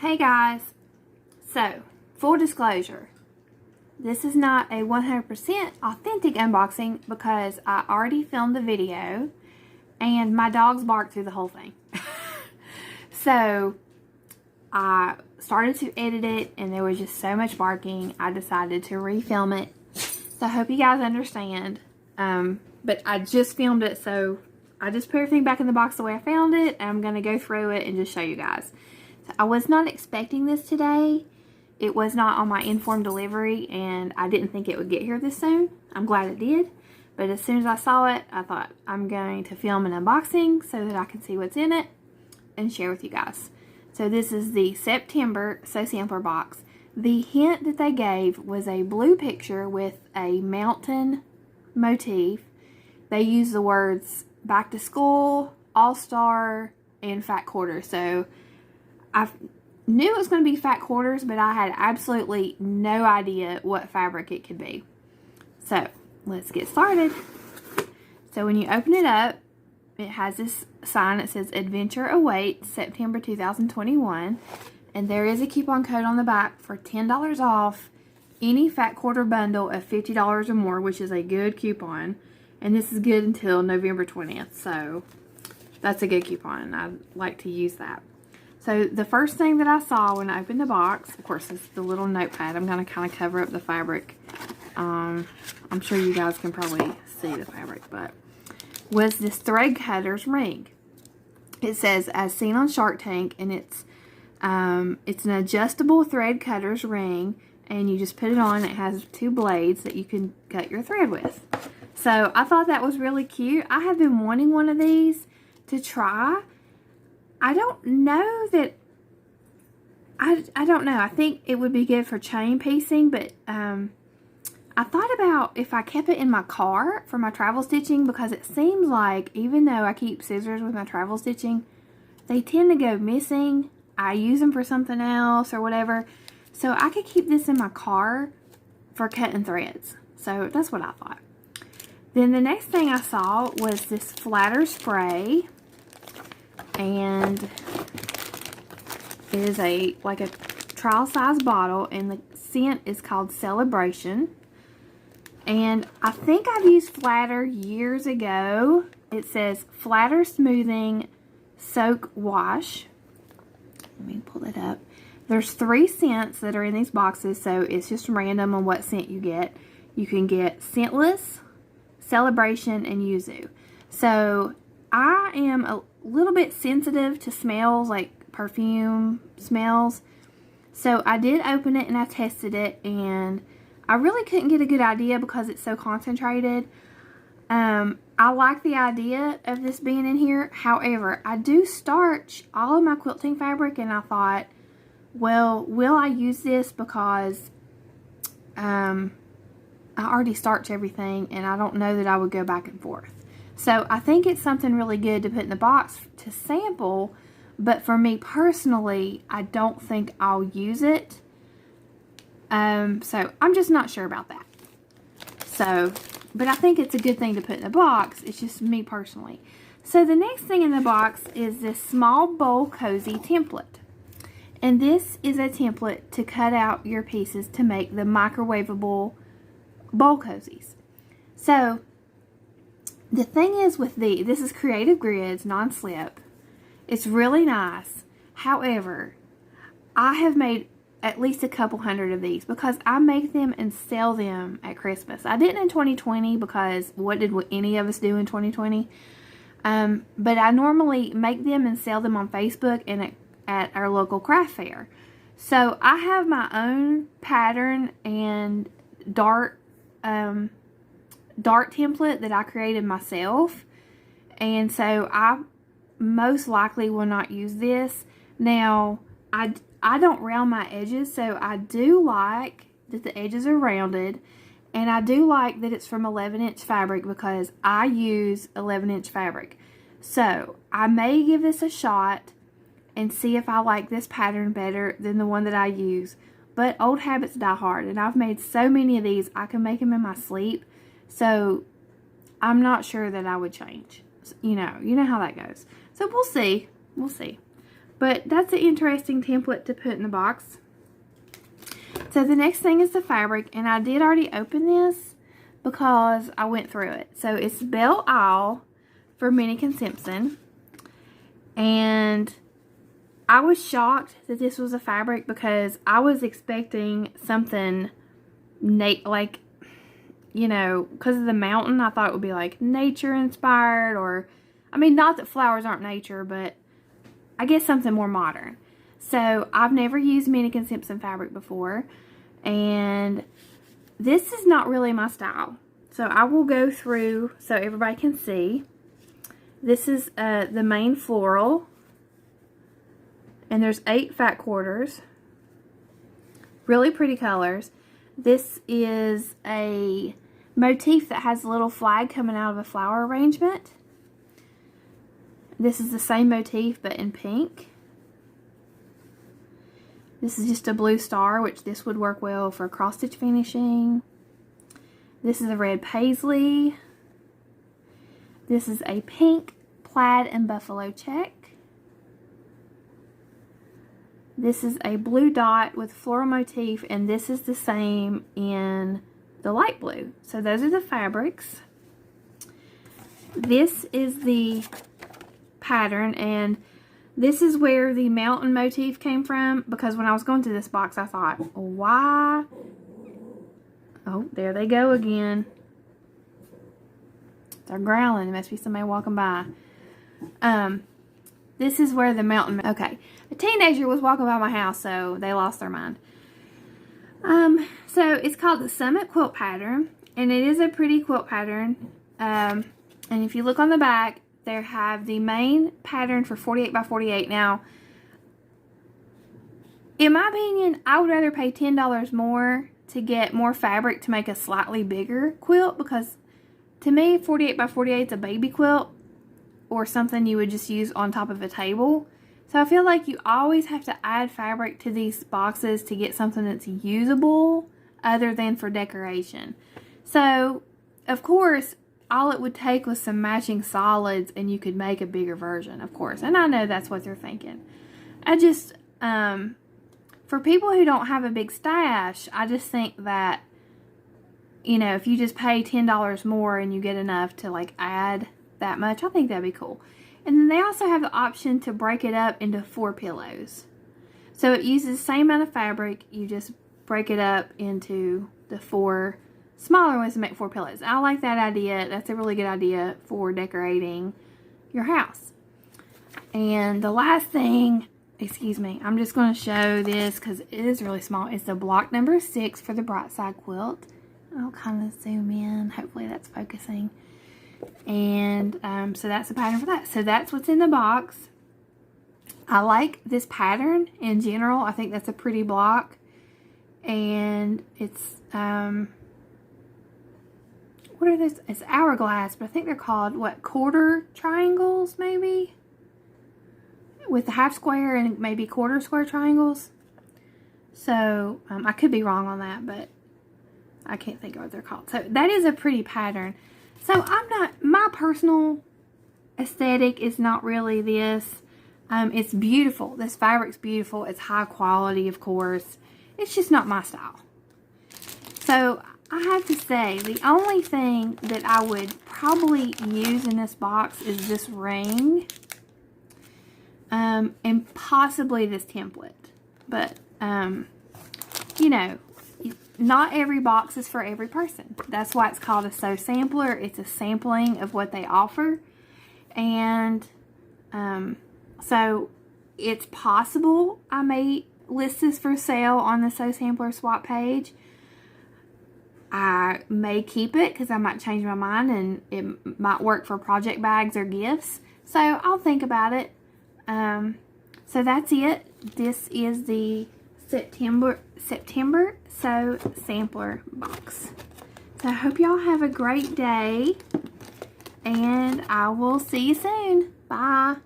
Hey guys, so full disclosure, this is not a 100% authentic unboxing because I already filmed the video and my dogs barked through the whole thing. So I started to edit it and there was just so much barking, I decided to refilm it. So I hope you guys understand, but I just filmed it, so I just put everything back in the box the way I found it. And I'm going to go through it and just show you guys. So I was not expecting this today. It was not on my informed delivery and I didn't think it would get here this soon. I'm glad it did. But as soon as I saw it, I thought I'm going to film an unboxing so that I can see what's in it and share with you guys. So this is the September So Sampler box. The hint that they gave was a blue picture with a mountain motif. They used the words back to school, all-star, and fat quarter. So I knew it was going to be fat quarters, but I had absolutely no idea what fabric it could be. So let's get started. So when you open it up, it has this sign that says Adventure Awaits September 2021. And there is a coupon code on the back for $10 off any fat quarter bundle of $50 or more, which is a good coupon. And this is good until November 20th. So that's a good coupon. I'd like to use that. So the first thing that I saw when I opened the box, of course, is the little notepad. I'm going to kind of cover up the fabric. I'm sure you guys can probably see the fabric, but was this thread cutter's ring. It says, as seen on Shark Tank, and it's an adjustable thread cutter's ring, and you just put it on. It has two blades that you can cut your thread with. So I thought that was really cute. I have been wanting one of these to try. I don't know that, I don't know. I think it would be good for chain piecing, but I thought about if I kept it in my car for my travel stitching, because it seems like even though I keep scissors with my travel stitching, they tend to go missing. I use them for something else or whatever. So I could keep this in my car for cutting threads. So that's what I thought. Then the next thing I saw was this flatter spray. And it is like a trial size bottle, and the scent is called Celebration. And I think I've used Flatter years ago. It says Flatter Smoothing Soak Wash. Let me pull it up. There's 3 scents that are in these boxes, so it's just random on what scent you get. You can get Scentless, Celebration, and Yuzu. So I am a little bit sensitive to smells, like perfume smells. So I did open it and I tested it, and I really couldn't get a good idea because it's so concentrated. I like the idea of this being in here. However, I do starch all of my quilting fabric, and I thought, well, will I use this because I already starch everything, and I don't know that I would go back and forth. So I think it's something really good to put in the box to sample, but for me personally, I don't think I'll use it. So I'm just not sure about that. So, but I think it's a good thing to put in the box. It's just me personally. So the next thing in the box is this small bowl cozy template. And this is a template to cut out your pieces to make the microwavable bowl cozies. So the thing is with this is Creative Grids non-slip. It's really nice. However, I have made at least a couple hundred of these because I make them and sell them at Christmas. I didn't in 2020 because what did any of us do in 2020? But I normally make them and sell them on Facebook and at our local craft fair. So I have my own pattern and dart template that I created myself, and so I most likely will not use this. Now I don't round my edges, so I do like that the edges are rounded, and I do like that it's from 11-inch fabric because I use 11-inch fabric. So I may give this a shot and see if I like this pattern better than the one that I use. But old habits die hard, and I've made so many of these I can make them in my sleep. So I'm not sure that I would change. You know how that goes. So we'll see. But that's an interesting template to put in the box. So the next thing is the fabric, and I did already open this because I went through it. So it's Belle Isle for Minikin Simpson, and I was shocked that this was a fabric because I was expecting something like, you know, because of the mountain, I thought it would be like nature inspired, or, I mean, not that flowers aren't nature, but I guess something more modern. So I've never used Minikin Simpson fabric before, and this is not really my style. So I will go through so everybody can see. This is the main floral, and there's 8 fat quarters. Really pretty colors. This is a motif that has a little flag coming out of a flower arrangement. This is the same motif but in pink. This is just a blue star, which this would work well for cross stitch finishing. This is a red paisley. This is a pink plaid and buffalo check. This is a blue dot with floral motif, and this is the same in the light blue. So those are the fabrics. This is the pattern, and this is where the mountain motif came from, because when I was going through this box, I thought, why? Oh, there they go again. They're growling. There must be somebody walking by. This is where the mountain... Okay. A teenager was walking by my house, so they lost their mind. So it's called the Summit Quilt Pattern, and it is a pretty quilt pattern. And if you look on the back, they have the main pattern for 48 by 48. Now, in my opinion, I would rather pay $10 more to get more fabric to make a slightly bigger quilt, because to me, 48 by 48 is a baby quilt or something you would just use on top of a table. So I feel like you always have to add fabric to these boxes to get something that's usable other than for decoration. So, of course, all it would take was some matching solids and you could make a bigger version, of course. And I know that's what they're thinking. I just, for people who don't have a big stash, I just think that, you know, if you just pay $10 more and you get enough to like add that much, I think that'd be cool. And then they also have the option to break it up into 4 pillows. So it uses the same amount of fabric, you just break it up into the 4 smaller ones to make 4 pillows. I like that idea. That's a really good idea for decorating your house. And the last thing, excuse me, I'm just going to show this because it is really small. It's the block number 6 for the Bright Side quilt. I'll kind of zoom in. Hopefully that's focusing. And so that's the pattern for that. So that's what's in the box. I like this pattern in general. I think that's a pretty block. And it's, what are those? It's hourglass, but I think they're called, what, quarter triangles maybe? With the half square and maybe quarter square triangles. So, I could be wrong on that, but I can't think of what they're called. So that is a pretty pattern. So I'm not, my personal aesthetic is not really this. It's beautiful. This fabric's beautiful. It's high quality, of course. It's just not my style. So I have to say, the only thing that I would probably use in this box is this ring. And possibly this template. But, you know, not every box is for every person. That's why it's called a sew sampler. It's a sampling of what they offer. And so it's possible I may list this for sale on the Sew Sampler swap page. I may keep it because I might change my mind and it might work for project bags or gifts. So I'll think about it. So that's it. This is the September Sew Sampler box. So I hope y'all have a great day, and I will see you soon. Bye.